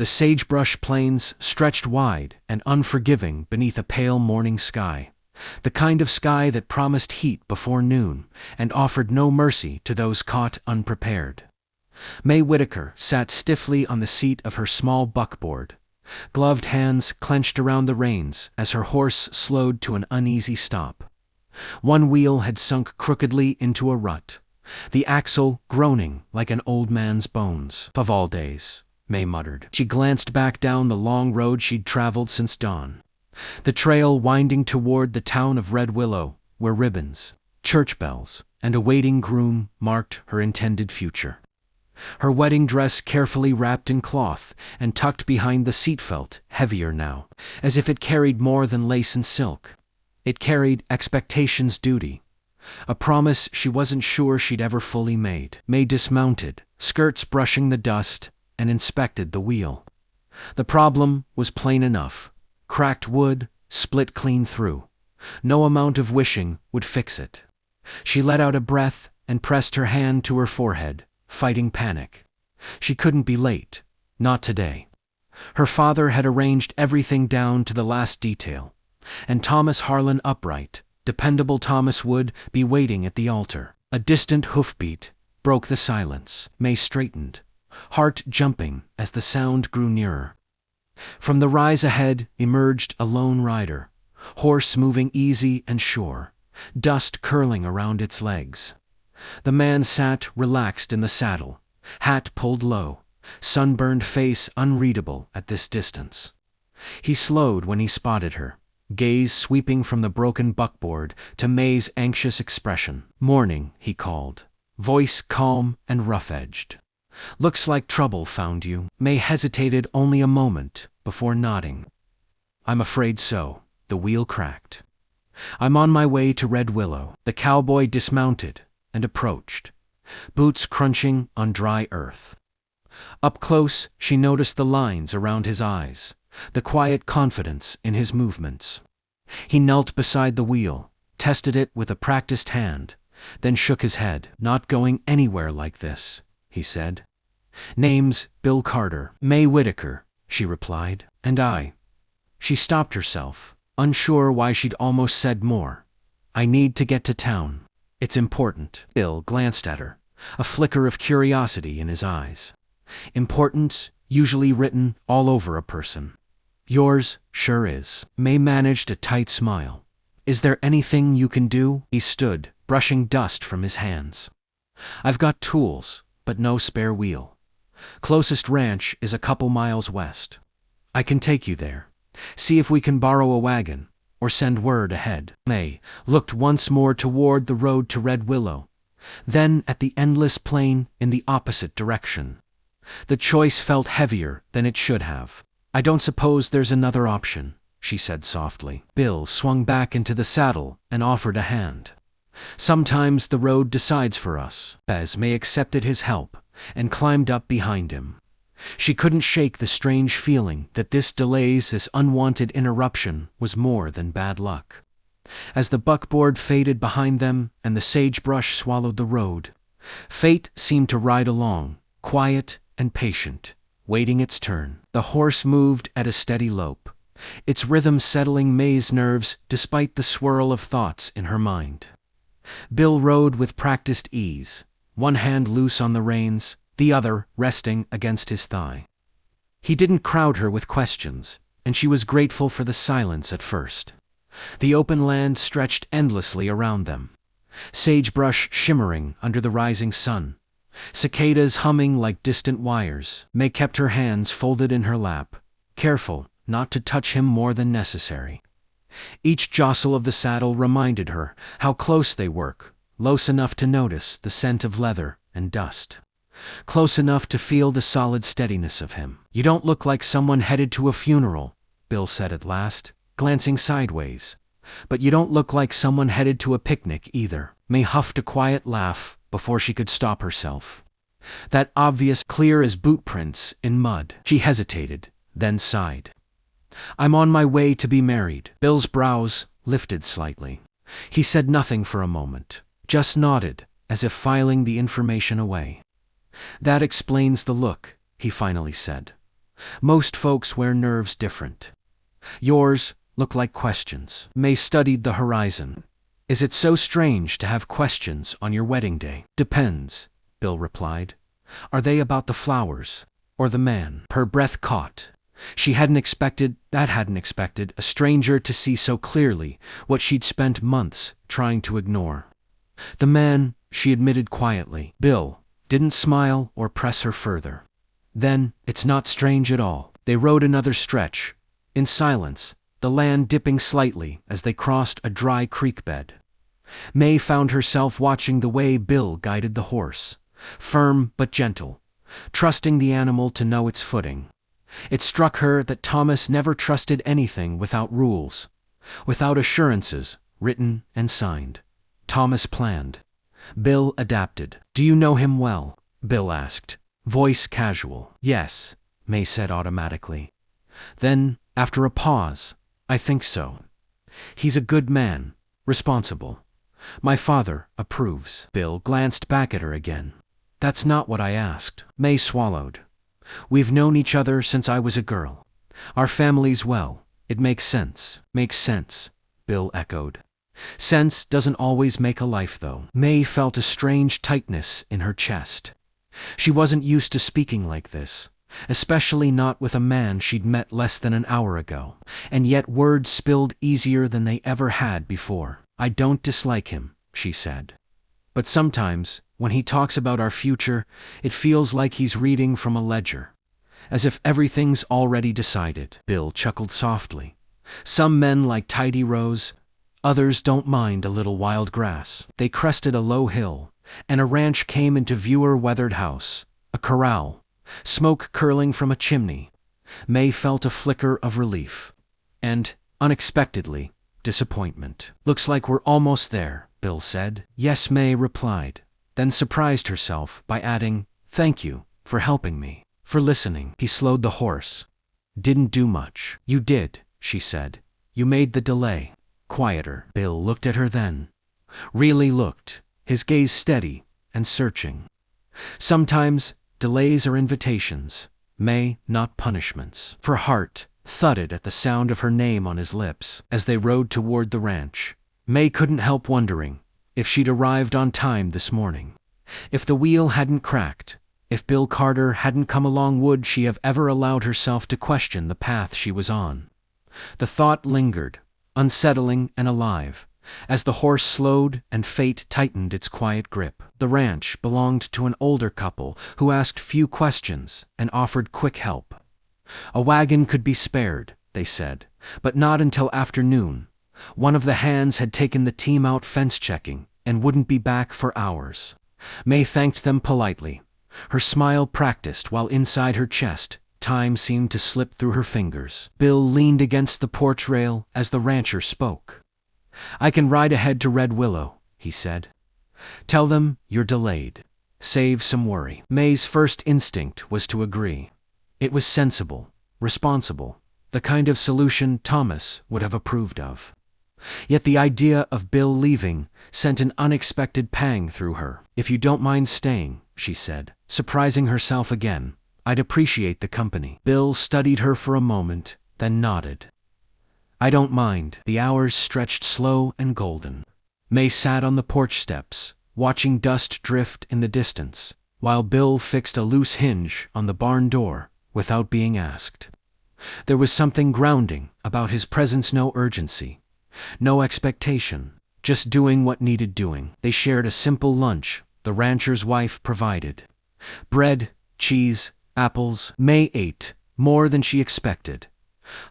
The sagebrush plains stretched wide and unforgiving beneath a pale morning sky, the kind of sky that promised heat before noon and offered no mercy to those caught unprepared. Mae Whitaker sat stiffly on the seat of her small buckboard, gloved hands clenched around the reins as her horse slowed to an uneasy stop. One wheel had sunk crookedly into a rut, the axle groaning like an old man's bones. Of all days, Mae muttered. She glanced back down the long road she'd traveled since dawn, the trail winding toward the town of Red Willow, where ribbons, church bells, and a waiting groom marked her intended future. Her wedding dress carefully wrapped in cloth and tucked behind the seat felt heavier now, as if it carried more than lace and silk. It carried expectation's duty, a promise she wasn't sure she'd ever fully made. Mae dismounted, skirts brushing the dust, and inspected the wheel. The problem was plain enough. Cracked wood, split clean through. No amount of wishing would fix it. She let out a breath and pressed her hand to her forehead, fighting panic. She couldn't be late. Not today. Her father had arranged everything down to the last detail, and Thomas Harlan upright, dependable Thomas would be waiting at the altar. A distant hoofbeat broke the silence. Mae straightened, heart jumping as the sound grew nearer. From the rise ahead emerged a lone rider, horse moving easy and sure, dust curling around its legs. The man sat relaxed in the saddle, hat pulled low, sunburned face unreadable at this distance. He slowed when he spotted her, gaze sweeping from the broken buckboard to Mae's anxious expression. "Morning," he called, voice calm and rough-edged. "Looks like trouble found you." Mae hesitated only a moment before nodding. "I'm afraid so." The wheel cracked. "I'm on my way to Red Willow." The cowboy dismounted and approached, boots crunching on dry earth. Up close, she noticed the lines around his eyes, the quiet confidence in his movements. He knelt beside the wheel, tested it with a practiced hand, then shook his head. "Not going anywhere like this," he said. "Name's Bill Carter." "Mae Whitaker," she replied. "And I." She stopped herself, unsure why she'd almost said more. "I need to get to town. It's important." Bill glanced at her, a flicker of curiosity in his eyes. "Important, usually written all over a person." "Yours sure is." Mae managed a tight smile. "Is there anything you can do?" He stood, brushing dust from his hands. "I've got tools, but no spare wheel. Closest ranch is a couple miles west. I can take you there. See if we can borrow a wagon, or send word ahead." Mae looked once more toward the road to Red Willow, then at the endless plain in the opposite direction. The choice felt heavier than it should have. "I don't suppose there's another option," she said softly. Bill swung back into the saddle and offered a hand. "Sometimes the road decides for us." As Mae accepted his help and climbed up behind him. She couldn't shake the strange feeling that this unwanted interruption was more than bad luck. As the buckboard faded behind them and the sagebrush swallowed the road, fate seemed to ride along, quiet and patient, waiting its turn. The horse moved at a steady lope, its rhythm settling Mae's nerves despite the swirl of thoughts in her mind. Bill rode with practiced ease, one hand loose on the reins, the other resting against his thigh. He didn't crowd her with questions, and she was grateful for the silence at first. The open land stretched endlessly around them, sagebrush shimmering under the rising sun, cicadas humming like distant wires. Mae kept her hands folded in her lap, careful not to touch him more than necessary. Each jostle of the saddle reminded her how close they were, close enough to notice the scent of leather and dust, close enough to feel the solid steadiness of him. "You don't look like someone headed to a funeral," Bill said at last, glancing sideways. "But you don't look like someone headed to a picnic either." Mae huffed a quiet laugh before she could stop herself. That obvious, clear as boot prints in mud. She hesitated, then sighed. "I'm on my way to be married." Bill's brows lifted slightly. He said nothing for a moment, just nodded, as if filing the information away. "That explains the look," he finally said. Most folks wear nerves different. Yours look like questions. Mae studied the horizon. Is it so strange to have questions on your wedding day? Depends, Bill replied. Are they about the flowers or the man? Her breath caught. She hadn't expected a stranger to see so clearly what she'd spent months trying to ignore. The man, she admitted quietly. Bill didn't smile or press her further. Then, it's not strange at all. They rode another stretch, in silence, the land dipping slightly as they crossed a dry creek bed. Mae found herself watching the way Bill guided the horse, firm but gentle, trusting the animal to know its footing. It struck her that Thomas never trusted anything without rules, without assurances, written and signed. Thomas planned. Bill adapted. Do you know him well? Bill asked, voice casual. Yes, Mae said automatically. Then, after a pause, I think so. He's a good man, responsible. My father approves. Bill glanced back at her again. That's not what I asked. Mae swallowed. We've known each other since I was a girl. Our families well. It makes sense. Makes sense, Bill echoed. Sense doesn't always make a life, though. Mae felt a strange tightness in her chest. She wasn't used to speaking like this, especially not with a man she'd met less than an hour ago, and yet words spilled easier than they ever had before. I don't dislike him, she said. But sometimes, when he talks about our future, it feels like he's reading from a ledger, as if everything's already decided. Bill chuckled softly. Some men like tidy rows, others don't mind a little wild grass. They crested a low hill, and a ranch came into view. A weathered house, a corral, smoke curling from a chimney. Mae felt a flicker of relief, and, unexpectedly, disappointment. Looks like we're almost there, Bill said. Yes, Mae replied, then surprised herself by adding, thank you for helping me, for listening. He slowed the horse. Didn't do much. You did, she said. You made the delay quieter. Bill looked at her then. Really looked, his gaze steady and searching. Sometimes delays are invitations, Mae, not punishments. Her heart thudded at the sound of her name on his lips. As they rode toward the ranch, Mae couldn't help wondering if she'd arrived on time this morning. If the wheel hadn't cracked, if Bill Carter hadn't come along, would she have ever allowed herself to question the path she was on? The thought lingered, unsettling and alive, as the horse slowed and fate tightened its quiet grip. The ranch belonged to an older couple who asked few questions and offered quick help. A wagon could be spared, they said, but not until afternoon. One of the hands had taken the team out fence checking and wouldn't be back for hours. Mae thanked them politely. Her smile practiced while inside her chest, time seemed to slip through her fingers. Bill leaned against the porch rail as the rancher spoke. I can ride ahead to Red Willow, he said. Tell them you're delayed. Save some worry. Mae's first instinct was to agree. It was sensible, responsible, the kind of solution Thomas would have approved of. Yet the idea of Bill leaving sent an unexpected pang through her. If you don't mind staying, she said, surprising herself again, I'd appreciate the company. Bill studied her for a moment, then nodded. I don't mind. The hours stretched slow and golden. Mae sat on the porch steps, watching dust drift in the distance, while Bill fixed a loose hinge on the barn door without being asked. There was something grounding about his presence, no urgency, no expectation, just doing what needed doing. They shared a simple lunch the rancher's wife provided. Bread, cheese, apples. Mae ate more than she expected.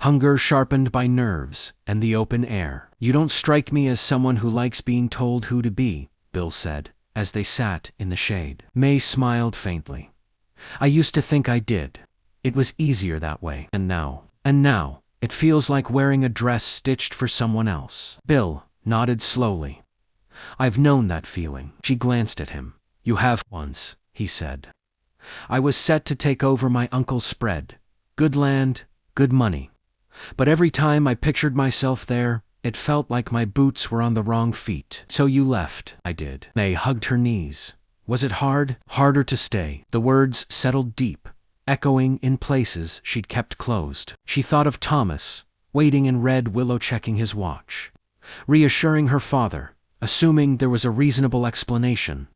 Hunger sharpened by nerves and the open air. You don't strike me as someone who likes being told who to be, Bill said, as they sat in the shade. Mae smiled faintly. I used to think I did. It was easier that way. And now, it feels like wearing a dress stitched for someone else. Bill nodded slowly. I've known that feeling. She glanced at him. You have once, he said. I was set to take over my uncle's spread. Good land, good money. But every time I pictured myself there, it felt like my boots were on the wrong feet. So you left. I did. Mae hugged her knees. Was it hard? Harder to stay. The words settled deep, echoing in places she'd kept closed. She thought of Thomas, waiting in Red Willow checking his watch, reassuring her father, assuming there was a reasonable explanation.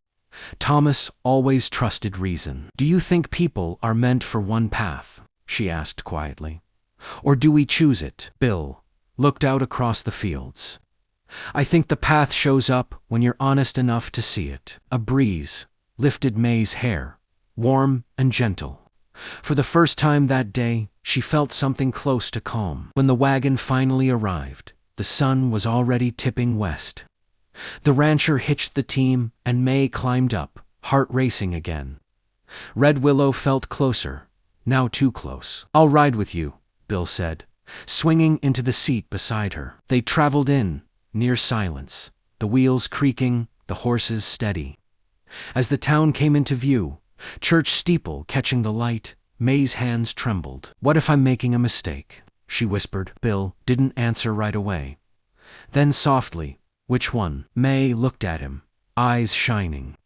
Thomas always trusted reason. "Do you think people are meant for one path?" she asked quietly. "Or do we choose it?" Bill looked out across the fields. "I think the path shows up when you're honest enough to see it." A breeze lifted Mae's hair, warm and gentle. For the first time that day, she felt something close to calm. When the wagon finally arrived, the sun was already tipping west. The rancher hitched the team, and Mae climbed up, heart racing again. Red Willow felt closer, now too close. "I'll ride with you," Bill said, swinging into the seat beside her. They traveled in near silence, the wheels creaking, the horses steady. As the town came into view, church steeple catching the light, Mae's hands trembled. "What if I'm making a mistake?" she whispered. Bill didn't answer right away. Then softly, "Which one?" Mae looked at him, eyes shining.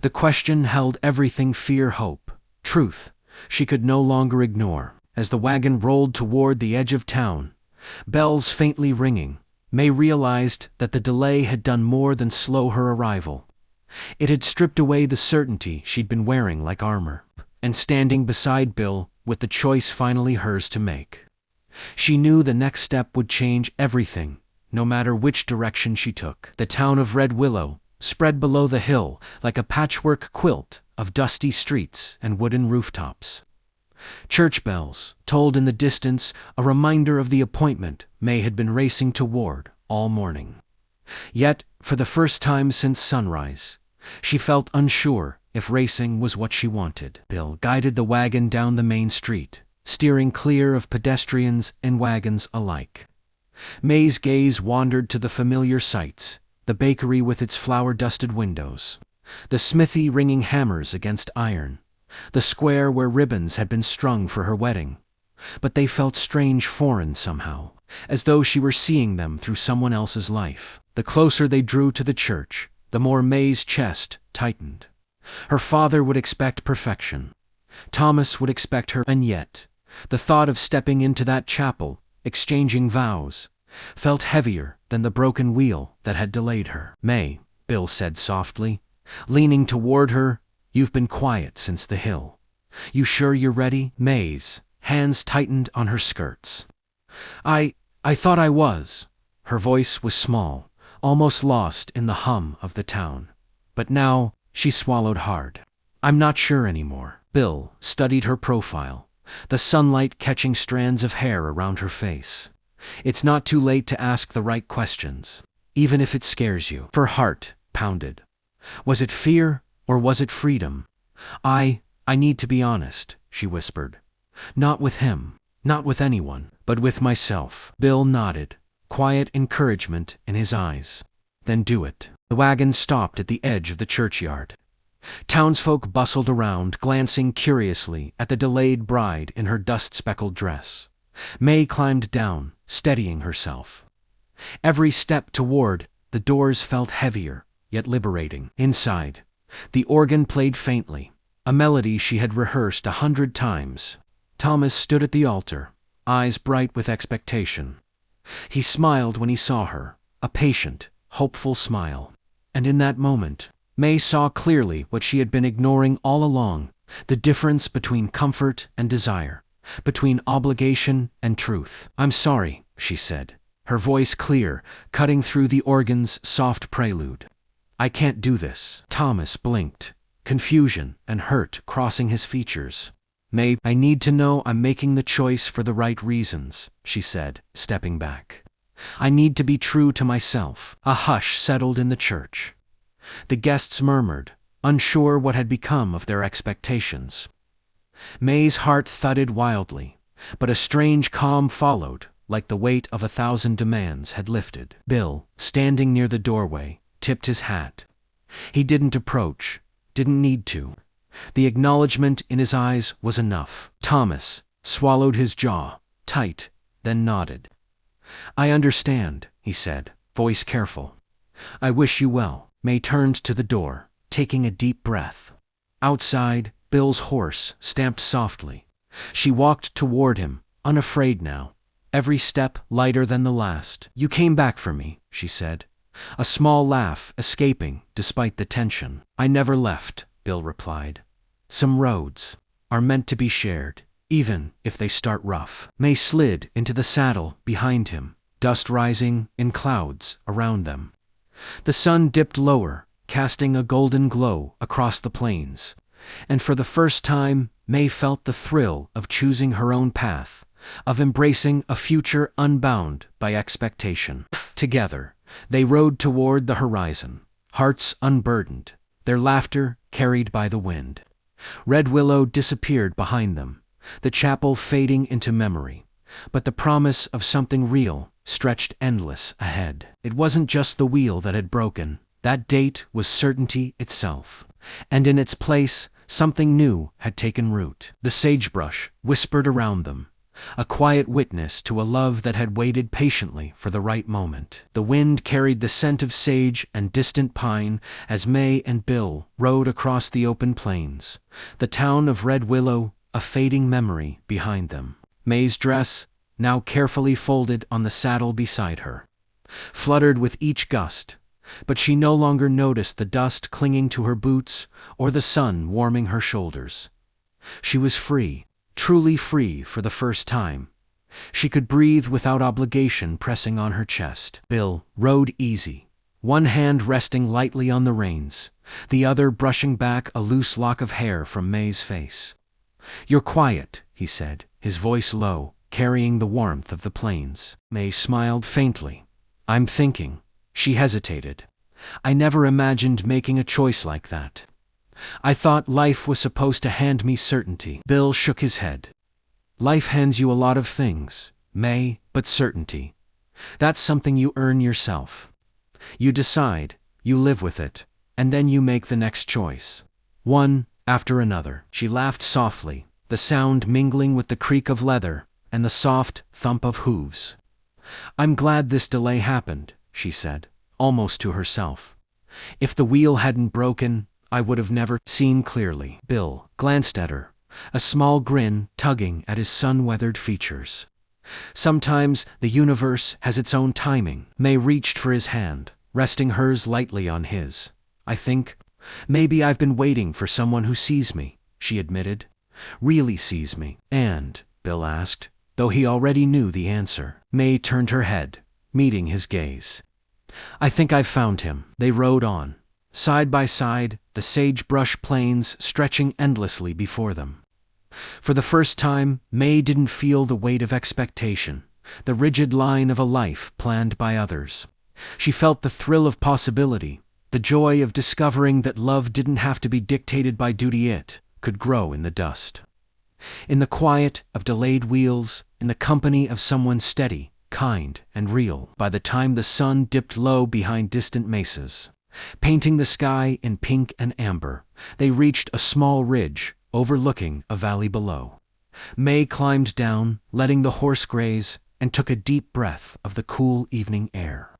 The question held everything: fear, hope, truth she could no longer ignore. As the wagon rolled toward the edge of town, bells faintly ringing, Mae realized that the delay had done more than slow her arrival. It had stripped away the certainty she'd been wearing like armor. And standing beside Bill, with the choice finally hers to make, she knew the next step would change everything, no matter which direction she took. The town of Red Willow spread below the hill like a patchwork quilt of dusty streets and wooden rooftops. Church bells tolled in the distance, a reminder of the appointment Mae had been racing toward all morning. Yet, for the first time since sunrise, she felt unsure if racing was what she wanted. Bill guided the wagon down the main street, steering clear of pedestrians and wagons alike. Mae's gaze wandered to the familiar sights: the bakery with its flour-dusted windows, the smithy ringing hammers against iron, the square where ribbons had been strung for her wedding. But they felt strange, foreign somehow, as though she were seeing them through someone else's life. The closer they drew to the church, the more Mae's chest tightened. Her father would expect perfection. Thomas would expect her, and yet, the thought of stepping into that chapel, exchanging vows, felt heavier than the broken wheel that had delayed her. "Mae," Bill said softly, leaning toward her, "you've been quiet since the hill. You sure you're ready?" Mae's hands tightened on her skirts. I thought I was." Her voice was small, almost lost in the hum of the town. But now, she swallowed hard. "I'm not sure anymore." Bill studied her profile, the sunlight catching strands of hair around her face. "It's not too late to ask the right questions, even if it scares you." Her heart pounded. Was it fear, or was it freedom? I need to be honest," she whispered. "Not with him, not with anyone, but with myself." Bill nodded, quiet encouragement in his eyes. "Then do it." The wagon stopped at the edge of the churchyard. Townsfolk bustled around, glancing curiously at the delayed bride in her dust-speckled dress. Mae climbed down, steadying herself. Every step toward the doors felt heavier, yet liberating. Inside, the organ played faintly, a melody she had rehearsed 100 times. Thomas stood at the altar, eyes bright with expectation. He smiled when he saw her, a patient, hopeful smile. And in that moment, Mae saw clearly what she had been ignoring all along: the difference between comfort and desire, between obligation and truth. "I'm sorry," she said, her voice clear, cutting through the organ's soft prelude. "I can't do this." Thomas blinked, confusion and hurt crossing his features. "Mae, I need to know I'm making the choice for the right reasons," she said, stepping back. "I need to be true to myself." A hush settled in the church. The guests murmured, unsure what had become of their expectations. Mae's heart thudded wildly, but a strange calm followed, like the weight of 1,000 demands had lifted. Bill, standing near the doorway, tipped his hat. He didn't approach, didn't need to. The acknowledgement in his eyes was enough. Thomas swallowed his jaw tight, then nodded. "I understand," he said, voice careful. "I wish you well." Mae turned to the door, taking a deep breath. Outside, Bill's horse stamped softly. She walked toward him, unafraid now, every step lighter than the last. "You came back for me," she said, a small laugh escaping despite the tension. "I never left," Bill replied. "Some roads are meant to be shared, even if they start rough." Mae slid into the saddle behind him, dust rising in clouds around them. The sun dipped lower, casting a golden glow across the plains, and for the first time Mae felt the thrill of choosing her own path, of embracing a future unbound by expectation. Together, they rode toward the horizon, hearts unburdened, their laughter carried by the wind. Red Willow disappeared behind them, the chapel fading into memory, but the promise of something real stretched endless ahead. It wasn't just the wheel that had broken. That date was certainty itself, and in its place, something new had taken root. The sagebrush whispered around them, a quiet witness to a love that had waited patiently for the right moment. The wind carried the scent of sage and distant pine as Mae and Bill rode across the open plains, the town of Red Willow a fading memory behind them. Mae's dress, now carefully folded on the saddle beside her, fluttered with each gust, but she no longer noticed the dust clinging to her boots or the sun warming her shoulders. She was free, truly free for the first time. She could breathe without obligation pressing on her chest. Bill rode easy, one hand resting lightly on the reins, the other brushing back a loose lock of hair from Mae's face. "You're quiet," he said, his voice low, carrying the warmth of the plains. Mae smiled faintly. "I'm thinking." She hesitated. "I never imagined making a choice like that. I thought life was supposed to hand me certainty." Bill shook his head. "Life hands you a lot of things, Mae, but certainty, that's something you earn yourself. You decide, you live with it, and then you make the next choice. One after another." She laughed softly, the sound mingling with the creak of leather and the soft thump of hooves. "I'm glad this delay happened," she said, almost to herself. "If the wheel hadn't broken, I would have never seen clearly." Bill glanced at her, a small grin tugging at his sun-weathered features. "Sometimes the universe has its own timing." Mae reached for his hand, resting hers lightly on his. "I think maybe I've been waiting for someone who sees me," she admitted. "Really sees me." "And?" Bill asked, though he already knew the answer. Mae turned her head, meeting his gaze. "I think I've found him." They rode on, side by side, the sagebrush plains stretching endlessly before them. For the first time, Mae didn't feel the weight of expectation, the rigid line of a life planned by others. She felt the thrill of possibility, the joy of discovering that love didn't have to be dictated by duty, it could grow in the dust. In the quiet of delayed wheels, in the company of someone steady, kind, and real. By the time the sun dipped low behind distant mesas, painting the sky in pink and amber, they reached a small ridge overlooking a valley below. Mae climbed down, letting the horse graze, and took a deep breath of the cool evening air.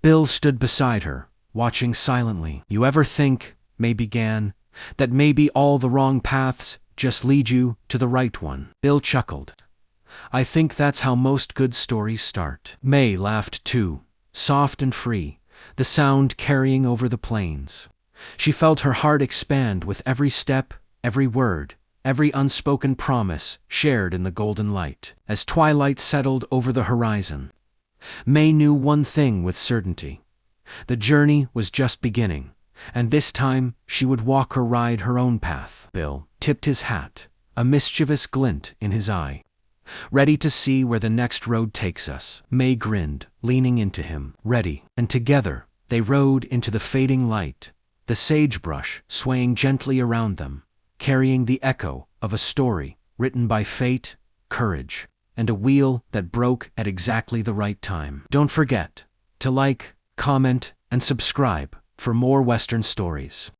Bill stood beside her, watching silently. "You ever think," Mae began, "that maybe all the wrong paths just lead you to the right one?" Bill chuckled. "I think that's how most good stories start." Mae laughed too, soft and free, the sound carrying over the plains. She felt her heart expand with every step, every word, every unspoken promise shared in the golden light. As twilight settled over the horizon, Mae knew one thing with certainty. The journey was just beginning, and this time she would walk or ride her own path. Bill tipped his hat, a mischievous glint in his eye. "Ready to see where the next road takes us?" Mae grinned, leaning into him. "Ready." And together, they rode into the fading light, the sagebrush swaying gently around them, carrying the echo of a story written by fate, courage, and a wheel that broke at exactly the right time. Don't forget to like, comment, and subscribe for more Western stories.